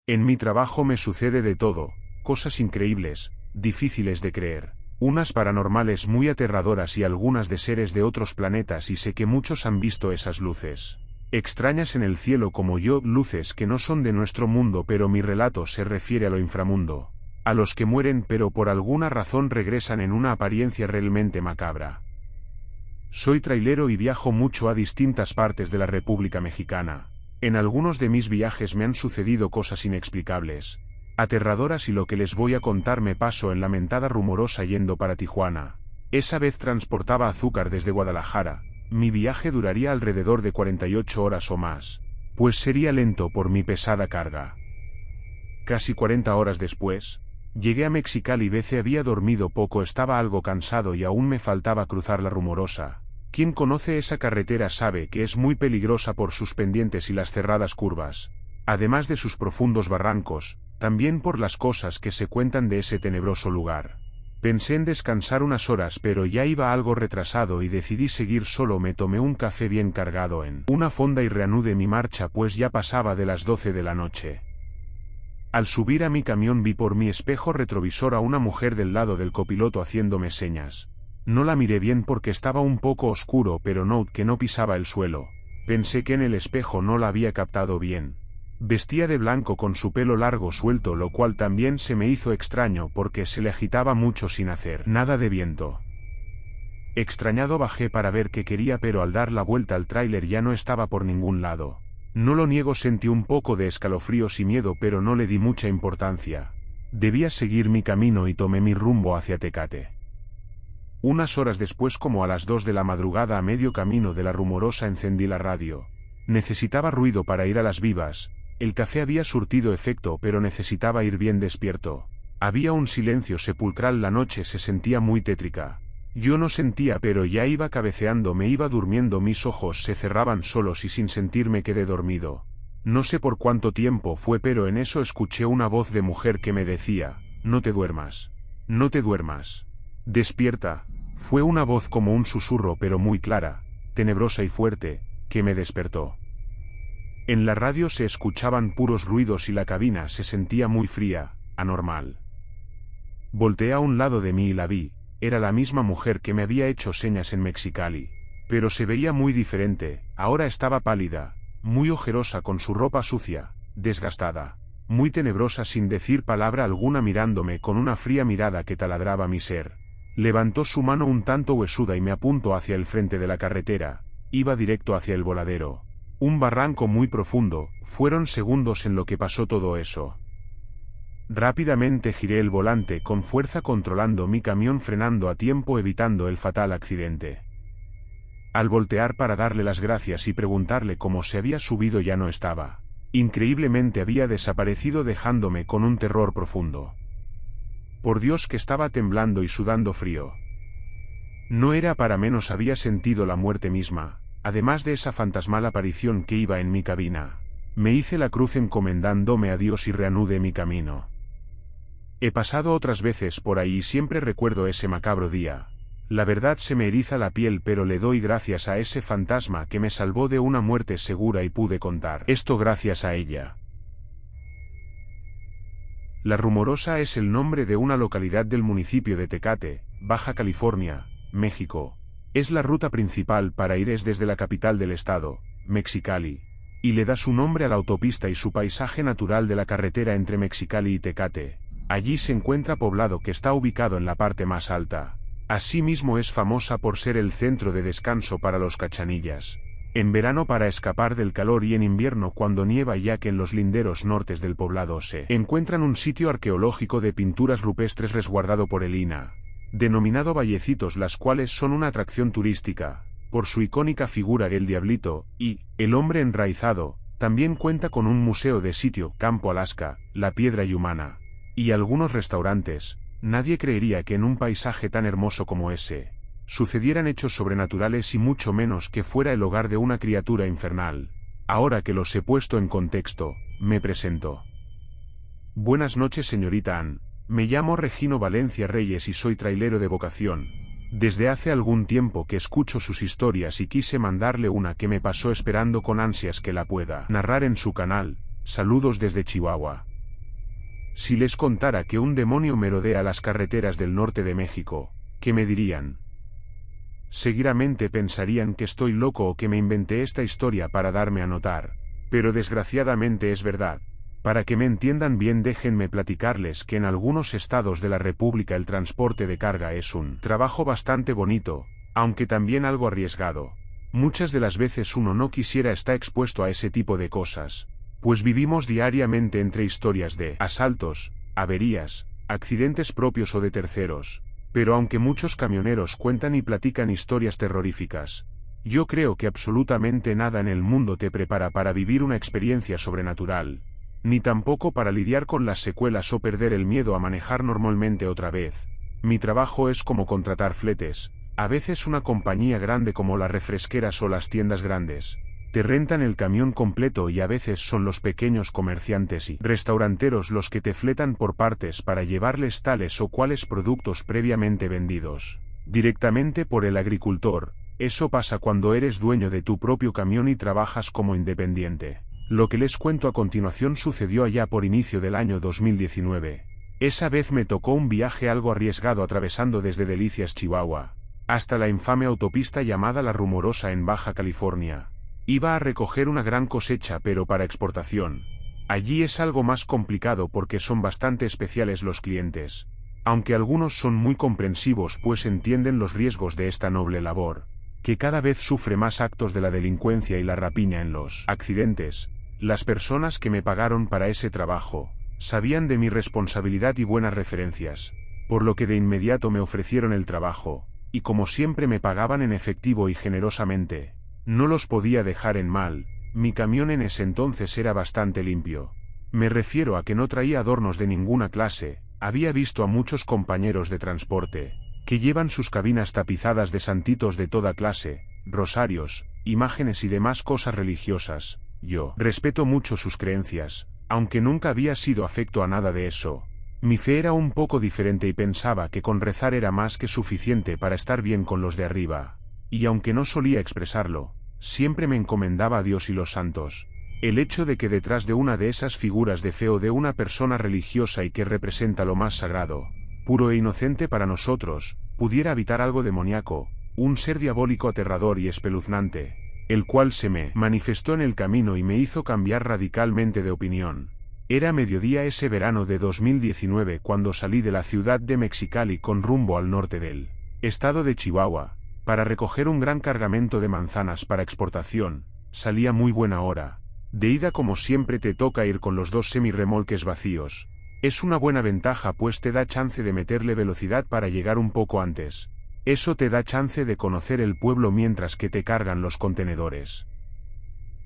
En mi trabajo me sucede de todo, cosas increíbles, difíciles de creer, unas paranormales muy aterradoras y algunas de seres de otros planetas, y sé que muchos han visto esas luces extrañas en el cielo como yo, luces que no son de nuestro mundo, pero mi relato se refiere a lo inframundo, a los que mueren pero por alguna razón regresan en una apariencia realmente macabra. Soy trailero y viajo mucho a distintas partes de la República Mexicana. En algunos de mis viajes me han sucedido cosas inexplicables, aterradoras, y lo que les voy a contar me pasó en la mentada Rumorosa yendo para Tijuana. Esa vez transportaba azúcar desde Guadalajara. Mi viaje duraría alrededor de 48 horas o más, pues sería lento por mi pesada carga. Casi 40 horas después, llegué a Mexicali. Había dormido poco, estaba algo cansado y aún me faltaba cruzar la Rumorosa. Quien conoce esa carretera sabe que es muy peligrosa por sus pendientes y las cerradas curvas, además de sus profundos barrancos, también por las cosas que se cuentan de ese tenebroso lugar. Pensé en descansar unas horas, pero ya iba algo retrasado y decidí seguir solo. Me tomé un café bien cargado en una fonda y reanudé mi marcha, pues ya pasaba de las 12 de la noche. Al subir a mi camión vi por mi espejo retrovisor a una mujer del lado del copiloto haciéndome señas. No la miré bien porque estaba un poco oscuro, pero noté que no pisaba el suelo. Pensé que en el espejo no la había captado bien. Vestía de blanco con su pelo largo suelto, lo cual también se me hizo extraño porque se le agitaba mucho sin hacer nada de viento. Extrañado bajé para ver qué quería, pero al dar la vuelta al tráiler ya no estaba por ningún lado. No lo niego, sentí un poco de escalofríos y miedo, pero no le di mucha importancia. Debía seguir mi camino y tomé mi rumbo hacia Tecate. Unas horas después, como a las 2 de la madrugada, a medio camino de la Rumorosa, encendí la radio. Necesitaba ruido para ir a las vivas. El café había surtido efecto, pero necesitaba ir bien despierto. Había un silencio sepulcral, la noche se sentía muy tétrica. Yo no sentía, pero ya iba cabeceando, me iba durmiendo, mis ojos se cerraban solos y sin sentir me quedé dormido. No sé por cuánto tiempo fue, pero en eso escuché una voz de mujer que me decía: no te duermas. No te duermas. Despierta. Fue una voz como un susurro, pero muy clara, tenebrosa y fuerte, que me despertó. En la radio se escuchaban puros ruidos y la cabina se sentía muy fría, anormal. Volteé a un lado de mí y la vi. Era la misma mujer que me había hecho señas en Mexicali, pero se veía muy diferente. Ahora estaba pálida, muy ojerosa, con su ropa sucia, desgastada, muy tenebrosa, sin decir palabra alguna, mirándome con una fría mirada que taladraba mi ser. Levantó su mano un tanto huesuda y me apuntó hacia el frente de la carretera. Iba directo hacia el voladero. Un barranco muy profundo. Fueron segundos en lo que pasó todo eso. Rápidamente giré el volante con fuerza, controlando mi camión, frenando a tiempo, evitando el fatal accidente. Al voltear para darle las gracias y preguntarle cómo se había subido, ya no estaba. Increíblemente había desaparecido, dejándome con un terror profundo. Por Dios que estaba temblando y sudando frío. No era para menos, había sentido la muerte misma, además de esa fantasmal aparición que iba en mi cabina. Me hice la cruz encomendándome a Dios y reanudé mi camino. He pasado otras veces por ahí y siempre recuerdo ese macabro día. La verdad se me eriza la piel, pero le doy gracias a ese fantasma que me salvó de una muerte segura y pude contar esto gracias a ella. La Rumorosa es el nombre de una localidad del municipio de Tecate, Baja California, México. Es la ruta principal para ir desde la capital del estado, Mexicali, y le da su nombre a la autopista y su paisaje natural de la carretera entre Mexicali y Tecate. Allí se encuentra poblado que está ubicado en la parte más alta. Asimismo es famosa por ser el centro de descanso para los cachanillas. En verano para escapar del calor y en invierno cuando nieva, ya que en los linderos nortes del poblado se encuentran un sitio arqueológico de pinturas rupestres resguardado por el INAH, denominado Vallecitos, las cuales son una atracción turística, por su icónica figura el Diablito, y el hombre enraizado. También cuenta con un museo de sitio, Campo Alaska, La Piedra y Humana, y algunos restaurantes. Nadie creería que en un paisaje tan hermoso como ese sucedieran hechos sobrenaturales, y mucho menos que fuera el hogar de una criatura infernal. Ahora que los he puesto en contexto, me presento. Buenas noches, señorita Ann. Me llamo Regino Valencia Reyes y soy trailero de vocación. Desde hace algún tiempo que escucho sus historias y quise mandarle una que me pasó, esperando con ansias que la pueda narrar en su canal. Saludos desde Chihuahua. Si les contara que un demonio merodea las carreteras del norte de México, ¿qué me dirían? Seguramente pensarían que estoy loco o que me inventé esta historia para darme a notar, pero desgraciadamente es verdad. Para que me entiendan bien, déjenme platicarles que en algunos estados de la República el transporte de carga es un trabajo bastante bonito, aunque también algo arriesgado. Muchas de las veces uno no quisiera estar expuesto a ese tipo de cosas, pues vivimos diariamente entre historias de asaltos, averías, accidentes propios o de terceros. Pero aunque muchos camioneros cuentan y platican historias terroríficas, yo creo que absolutamente nada en el mundo te prepara para vivir una experiencia sobrenatural, ni tampoco para lidiar con las secuelas o perder el miedo a manejar normalmente otra vez. Mi trabajo es como contratar fletes. A veces una compañía grande como las refresqueras o las tiendas grandes te rentan el camión completo, y a veces son los pequeños comerciantes y restauranteros los que te fletan por partes para llevarles tales o cuales productos previamente vendidos directamente por el agricultor. Eso pasa cuando eres dueño de tu propio camión y trabajas como independiente. Lo que les cuento a continuación sucedió allá por inicio del año 2019. Esa vez me tocó un viaje algo arriesgado atravesando desde Delicias, Chihuahua, hasta la infame autopista llamada La Rumorosa en Baja California. Iba a recoger una gran cosecha, pero para exportación. Allí es algo más complicado porque son bastante especiales los clientes, aunque algunos son muy comprensivos pues entienden los riesgos de esta noble labor, que cada vez sufre más actos de la delincuencia y la rapiña en los accidentes. Las personas que me pagaron para ese trabajo sabían de mi responsabilidad y buenas referencias, por lo que de inmediato me ofrecieron el trabajo, y como siempre me pagaban en efectivo y generosamente. No los podía dejar en mal. Mi camión en ese entonces era bastante limpio. Me refiero a que no traía adornos de ninguna clase. Había visto a muchos compañeros de transporte que llevan sus cabinas tapizadas de santitos de toda clase, rosarios, imágenes y demás cosas religiosas. Yo respeto mucho sus creencias, aunque nunca había sido afecto a nada de eso. Mi fe era un poco diferente y pensaba que con rezar era más que suficiente para estar bien con los de arriba. Y aunque no solía expresarlo, siempre me encomendaba a Dios y los santos. El hecho de que detrás de una de esas figuras de fe o de una persona religiosa y que representa lo más sagrado, puro e inocente para nosotros, pudiera habitar algo demoníaco, un ser diabólico aterrador y espeluznante, el cual se me manifestó en el camino y me hizo cambiar radicalmente de opinión. Era mediodía ese verano de 2019 cuando salí de la ciudad de Mexicali con rumbo al norte del estado de Chihuahua, para recoger un gran cargamento de manzanas para exportación. Salí a muy buena hora. De ida, como siempre, te toca ir con los dos semirremolques vacíos. Es una buena ventaja pues te da chance de meterle velocidad para llegar un poco antes. Eso te da chance de conocer el pueblo mientras que te cargan los contenedores.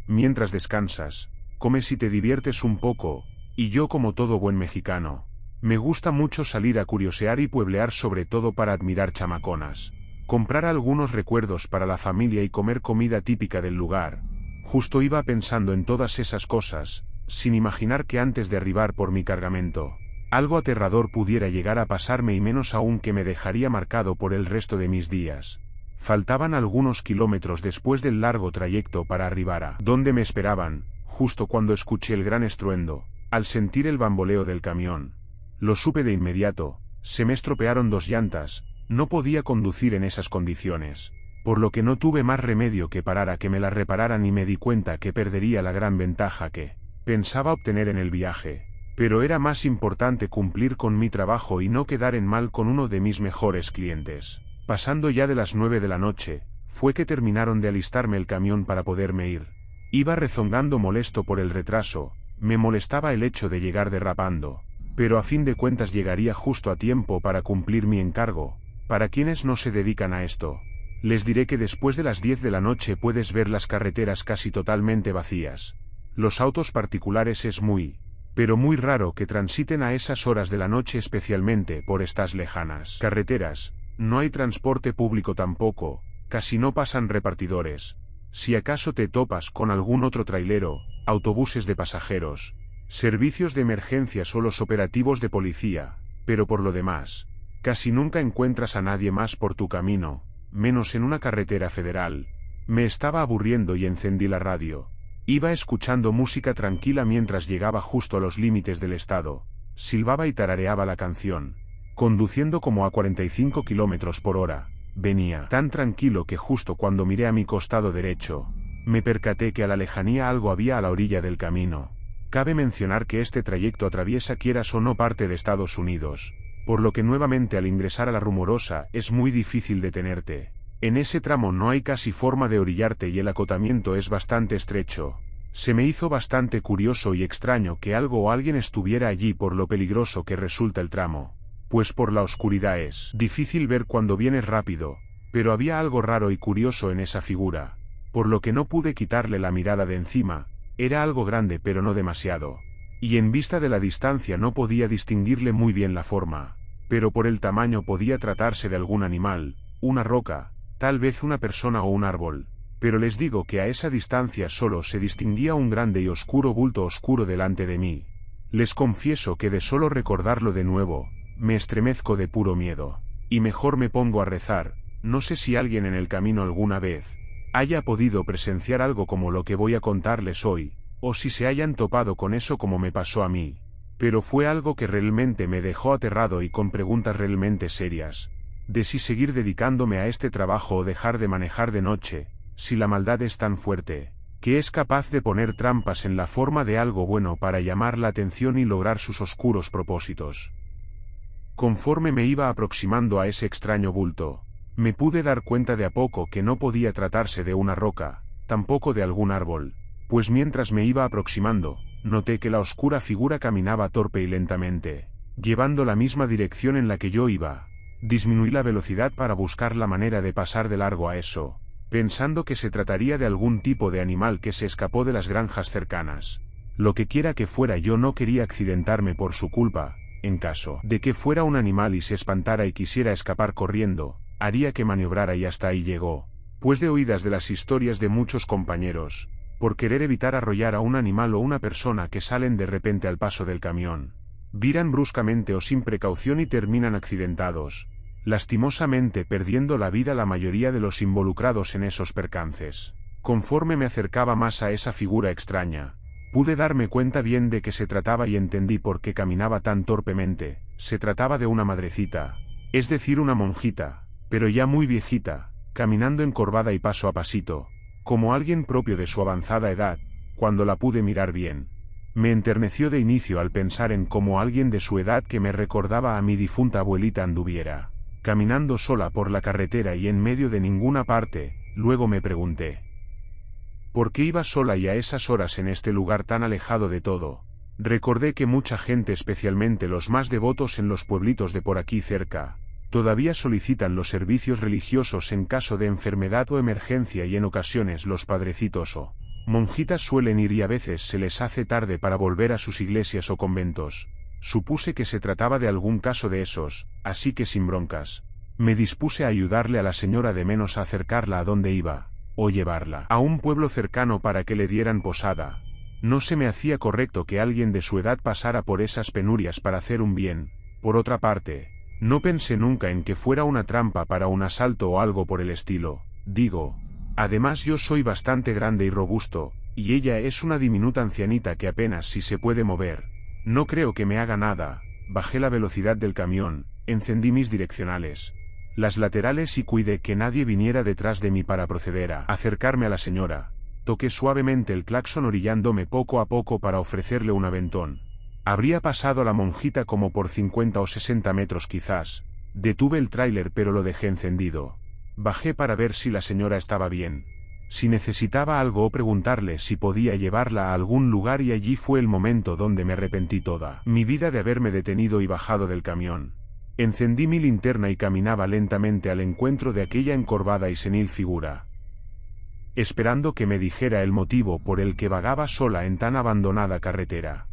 Mientras descansas, comes y te diviertes un poco, y yo, como todo buen mexicano, me gusta mucho salir a curiosear y pueblear, sobre todo para admirar chamaconas, comprar algunos recuerdos para la familia y comer comida típica del lugar. Justo iba pensando en todas esas cosas, sin imaginar que antes de arribar por mi cargamento, algo aterrador pudiera llegar a pasarme, y menos aún que me dejaría marcado por el resto de mis días. Faltaban algunos kilómetros después del largo trayecto para arribar a donde me esperaban, justo cuando escuché el gran estruendo. Al sentir el bamboleo del camión, lo supe de inmediato. Se me estropearon dos llantas. No podía conducir en esas condiciones, por lo que no tuve más remedio que parar a que me las repararan, y me di cuenta que perdería la gran ventaja que pensaba obtener en el viaje. Pero era más importante cumplir con mi trabajo y no quedar en mal con uno de mis mejores clientes. Pasando ya de las 9 de la noche, fue que terminaron de alistarme el camión para poderme ir. Iba rezongando molesto por el retraso. Me molestaba el hecho de llegar derrapando, pero a fin de cuentas llegaría justo a tiempo para cumplir mi encargo. Para quienes no se dedican a esto, les diré que después de las 10 de la noche puedes ver las carreteras casi totalmente vacías. Los autos particulares es pero muy raro que transiten a esas horas de la noche, especialmente por estas lejanas carreteras. No hay transporte público tampoco, casi no pasan repartidores. Si acaso te topas con algún otro trailero, autobuses de pasajeros, servicios de emergencias o los operativos de policía, pero por lo demás, casi nunca encuentras a nadie más por tu camino, menos en una carretera federal. Me estaba aburriendo y encendí la radio. Iba escuchando música tranquila mientras llegaba justo a los límites del estado. silbaba y tarareaba la canción. Conduciendo como a 45 kilómetros por hora, venía tan tranquilo que justo cuando miré a mi costado derecho, me percaté que a la lejanía algo había a la orilla del camino. Cabe mencionar que este trayecto atraviesa quieras o no parte de Estados Unidos, por lo que nuevamente al ingresar a la Rumorosa es muy difícil detenerte. En ese tramo no hay casi forma de orillarte y el acotamiento es bastante estrecho. Se me hizo bastante curioso y extraño que algo o alguien estuviera allí por lo peligroso que resulta el tramo, pues por la oscuridad es difícil ver cuando vienes rápido, pero había algo raro y curioso en esa figura, por lo que no pude quitarle la mirada de encima. Era algo grande pero no demasiado, y en vista de la distancia no podía distinguirle muy bien la forma, pero por el tamaño podía tratarse de algún animal, una roca, tal vez una persona o un árbol, pero les digo que a esa distancia solo se distinguía un grande y oscuro bulto oscuro delante de mí. Les confieso que de solo recordarlo de nuevo, me estremezco de puro miedo, y mejor me pongo a rezar. No sé si alguien en el camino alguna vez haya podido presenciar algo como lo que voy a contarles hoy, o si se hayan topado con eso como me pasó a mí, pero fue algo que realmente me dejó aterrado y con preguntas realmente serias, de si seguir dedicándome a este trabajo o dejar de manejar de noche, si la maldad es tan fuerte, que es capaz de poner trampas en la forma de algo bueno para llamar la atención y lograr sus oscuros propósitos. Conforme me iba aproximando a ese extraño bulto, me pude dar cuenta de a poco que no podía tratarse de una roca, tampoco de algún árbol, pues mientras me iba aproximando, noté que la oscura figura caminaba torpe y lentamente, llevando la misma dirección en la que yo iba. Disminuí la velocidad para buscar la manera de pasar de largo a eso, pensando que se trataría de algún tipo de animal que se escapó de las granjas cercanas. Lo que quiera que fuera, yo no quería accidentarme por su culpa. En caso de que fuera un animal y se espantara y quisiera escapar corriendo, haría que maniobrara y hasta ahí llegó, pues de oídas de las historias de muchos compañeros, por querer evitar arrollar a un animal o una persona que salen de repente al paso del camión, viran bruscamente o sin precaución y terminan accidentados, lastimosamente perdiendo la vida la mayoría de los involucrados en esos percances. Conforme me acercaba más a esa figura extraña, pude darme cuenta bien de qué se trataba y entendí por qué caminaba tan torpemente. Se trataba de una madrecita, es decir una monjita, pero ya muy viejita, caminando encorvada y paso a pasito, como alguien propio de su avanzada edad. Cuando la pude mirar bien, me enterneció de inicio al pensar en cómo alguien de su edad que me recordaba a mi difunta abuelita anduviera caminando sola por la carretera y en medio de ninguna parte. Luego me pregunté ¿por qué iba sola y a esas horas en este lugar tan alejado de todo? Recordé que mucha gente, especialmente los más devotos en los pueblitos de por aquí cerca, todavía solicitan los servicios religiosos en caso de enfermedad o emergencia, y en ocasiones los padrecitos o monjitas suelen ir y a veces se les hace tarde para volver a sus iglesias o conventos. Supuse que se trataba de algún caso de esos, así que sin broncas, me dispuse a ayudarle a la señora de menos a acercarla a donde iba, o llevarla a un pueblo cercano para que le dieran posada. No se me hacía correcto que alguien de su edad pasara por esas penurias para hacer un bien. Por otra parte, no pensé nunca en que fuera una trampa para un asalto o algo por el estilo. Digo, además yo soy bastante grande y robusto, y ella es una diminuta ancianita que apenas si se puede mover. No creo que me haga nada. Bajé la velocidad del camión, encendí mis direccionales, las laterales y cuidé que nadie viniera detrás de mí para proceder a acercarme a la señora. Toqué suavemente el claxon orillándome poco a poco para ofrecerle un aventón. Habría pasado a la monjita como por 50 o 60 metros quizás. Detuve el tráiler pero lo dejé encendido. Bajé para ver si la señora estaba bien, si necesitaba algo o preguntarle si podía llevarla a algún lugar, y allí fue el momento donde me arrepentí toda mi vida de haberme detenido y bajado del camión. Encendí mi linterna y caminaba lentamente al encuentro de aquella encorvada y senil figura, esperando que me dijera el motivo por el que vagaba sola en tan abandonada carretera.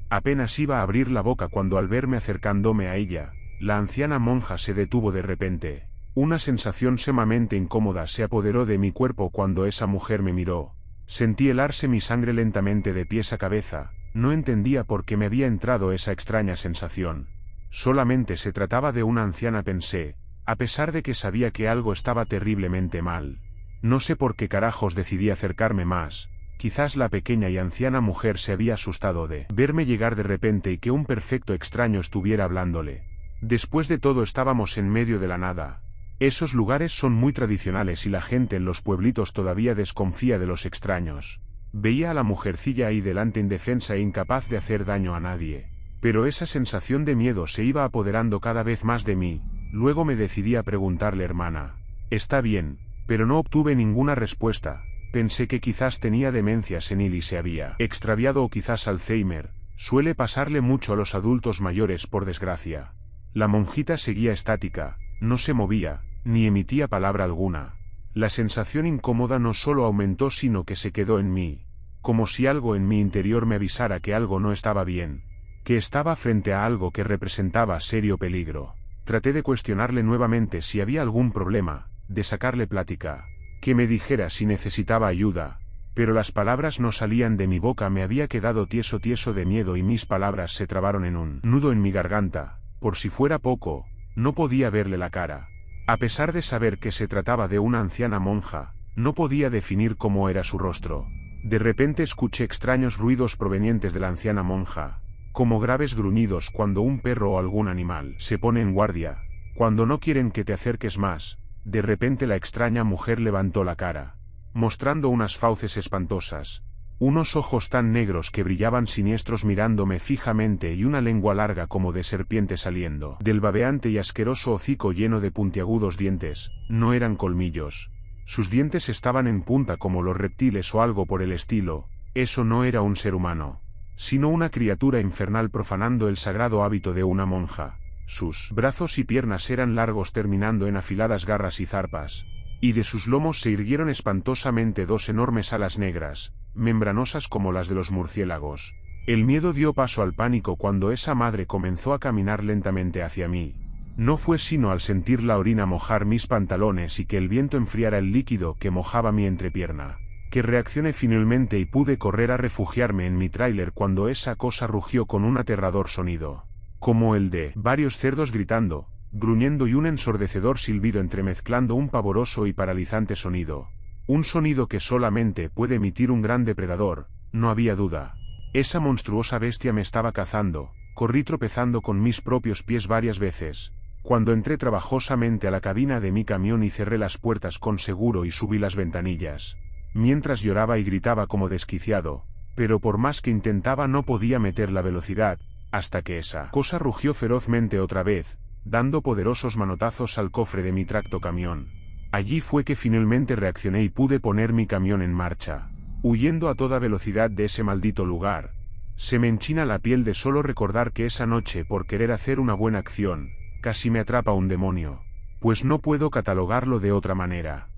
Apenas iba a abrir la boca cuando, al verme acercándome a ella, la anciana monja se detuvo de repente. Una sensación sumamente incómoda se apoderó de mi cuerpo cuando esa mujer me miró. Sentí helarse mi sangre lentamente de pies a cabeza. No entendía por qué me había entrado esa extraña sensación. Solamente se trataba de una anciana, pensé, a pesar de que sabía que algo estaba terriblemente mal. No sé por qué carajos decidí acercarme más. Quizás la pequeña y anciana mujer se había asustado de verme llegar de repente y que un perfecto extraño estuviera hablándole. Después de todo estábamos en medio de la nada. Esos lugares son muy tradicionales y la gente en los pueblitos todavía desconfía de los extraños. Veía a la mujercilla ahí delante indefensa e incapaz de hacer daño a nadie. Pero esa sensación de miedo se iba apoderando cada vez más de mí. Luego me decidí a preguntarle: hermana, ¿está bien? Pero no obtuve ninguna respuesta. Pensé que quizás tenía demencia senil y se había extraviado o quizás Alzheimer. Suele pasarle mucho a los adultos mayores, por desgracia. La monjita seguía estática, no se movía, ni emitía palabra alguna. La sensación incómoda no solo aumentó sino que se quedó en mí. Como si algo en mi interior me avisara que algo no estaba bien. Que estaba frente a algo que representaba serio peligro. Traté de cuestionarle nuevamente si había algún problema, de sacarle plática. Que me dijera si necesitaba ayuda, pero las palabras no salían de mi boca. Me había quedado tieso de miedo y mis palabras se trabaron en un nudo en mi garganta. Por si fuera poco, no podía verle la cara. A pesar de saber que se trataba de una anciana monja, no podía definir cómo era su rostro. De repente escuché extraños ruidos provenientes de la anciana monja, como graves gruñidos cuando un perro o algún animal se pone en guardia, cuando no quieren que te acerques más. De repente la extraña mujer levantó la cara, mostrando unas fauces espantosas, unos ojos tan negros que brillaban siniestros mirándome fijamente y una lengua larga como de serpiente saliendo del babeante y asqueroso hocico lleno de puntiagudos dientes. No eran colmillos. Sus dientes estaban en punta como los reptiles o algo por el estilo. Eso no era un ser humano, sino una criatura infernal profanando el sagrado hábito de una monja. Sus brazos y piernas eran largos terminando en afiladas garras y zarpas, y de sus lomos se irguieron espantosamente dos enormes alas negras, membranosas como las de los murciélagos. El miedo dio paso al pánico cuando esa madre comenzó a caminar lentamente hacia mí. No fue sino al sentir la orina mojar mis pantalones y que el viento enfriara el líquido que mojaba mi entrepierna, que reaccioné finalmente y pude correr a refugiarme en mi tráiler cuando esa cosa rugió con un aterrador sonido, como el de varios cerdos gritando, gruñendo y un ensordecedor silbido entremezclando un pavoroso y paralizante sonido. Un sonido que solamente puede emitir un gran depredador, no había duda. Esa monstruosa bestia me estaba cazando. Corrí tropezando con mis propios pies varias veces. Cuando entré trabajosamente a la cabina de mi camión y cerré las puertas con seguro y subí las ventanillas, mientras lloraba y gritaba como desquiciado, pero por más que intentaba no podía meter la velocidad, hasta que esa cosa rugió ferozmente otra vez, dando poderosos manotazos al cofre de mi tractocamión. Allí fue que finalmente reaccioné y pude poner mi camión en marcha, huyendo a toda velocidad de ese maldito lugar. Se me enchina la piel de solo recordar que esa noche, por querer hacer una buena acción, casi me atrapa un demonio, pues no puedo catalogarlo de otra manera.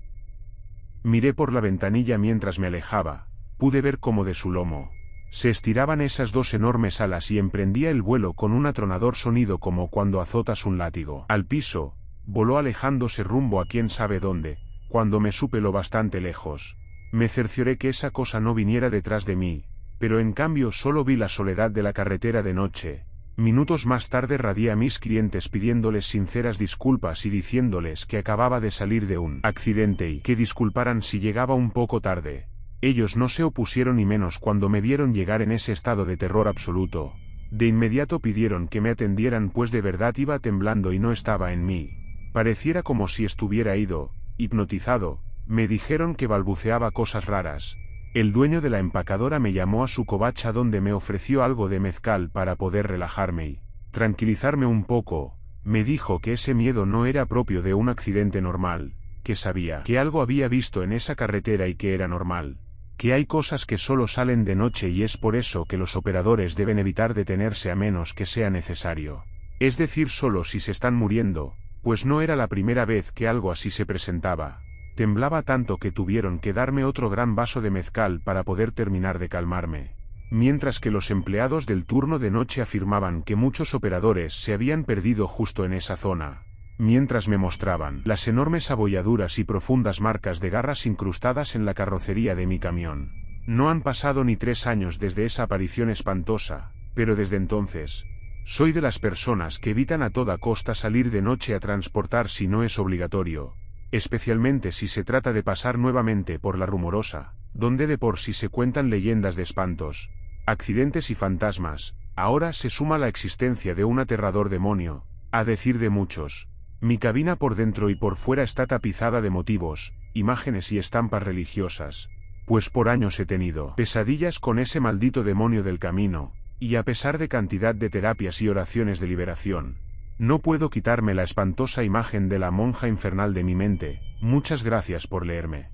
Miré por la ventanilla mientras me alejaba, pude ver cómo de su lomo se estiraban esas dos enormes alas y emprendía el vuelo con un atronador sonido como cuando azotas un látigo al piso. Voló alejándose rumbo a quién sabe dónde. Cuando me supe lo bastante lejos, me cercioré que esa cosa no viniera detrás de mí, pero en cambio solo vi la soledad de la carretera de noche. Minutos más tarde radié a mis clientes pidiéndoles sinceras disculpas y diciéndoles que acababa de salir de un accidente y que disculparan si llegaba un poco tarde. Ellos no se opusieron ni menos cuando me vieron llegar en ese estado de terror absoluto. De inmediato pidieron que me atendieran pues de verdad iba temblando y no estaba en mí. Pareciera como si estuviera ido, hipnotizado. Me dijeron que balbuceaba cosas raras. El dueño de la empacadora me llamó a su covacha donde me ofreció algo de mezcal para poder relajarme y tranquilizarme un poco. Me dijo que ese miedo no era propio de un accidente normal, que sabía que algo había visto en esa carretera y que era normal. Que hay cosas que solo salen de noche y es por eso que los operadores deben evitar detenerse a menos que sea necesario. Es decir, solo si se están muriendo, pues no era la primera vez que algo así se presentaba. Temblaba tanto que tuvieron que darme otro gran vaso de mezcal para poder terminar de calmarme. Mientras que los empleados del turno de noche afirmaban que muchos operadores se habían perdido justo en esa zona. Mientras me mostraban las enormes abolladuras y profundas marcas de garras incrustadas en la carrocería de mi camión. No han pasado ni 3 años desde esa aparición espantosa, pero desde entonces, soy de las personas que evitan a toda costa salir de noche a transportar si no es obligatorio. especialmente si se trata de pasar nuevamente por la rumorosa, donde de por sí se cuentan leyendas de espantos, accidentes y fantasmas. Ahora se suma la existencia de un aterrador demonio, a decir de muchos. Mi cabina por dentro y por fuera está tapizada de motivos, imágenes y estampas religiosas, pues por años he tenido pesadillas con ese maldito demonio del camino, y a pesar de cantidad de terapias y oraciones de liberación, no puedo quitarme la espantosa imagen de la monja infernal de mi mente. Muchas gracias por leerme.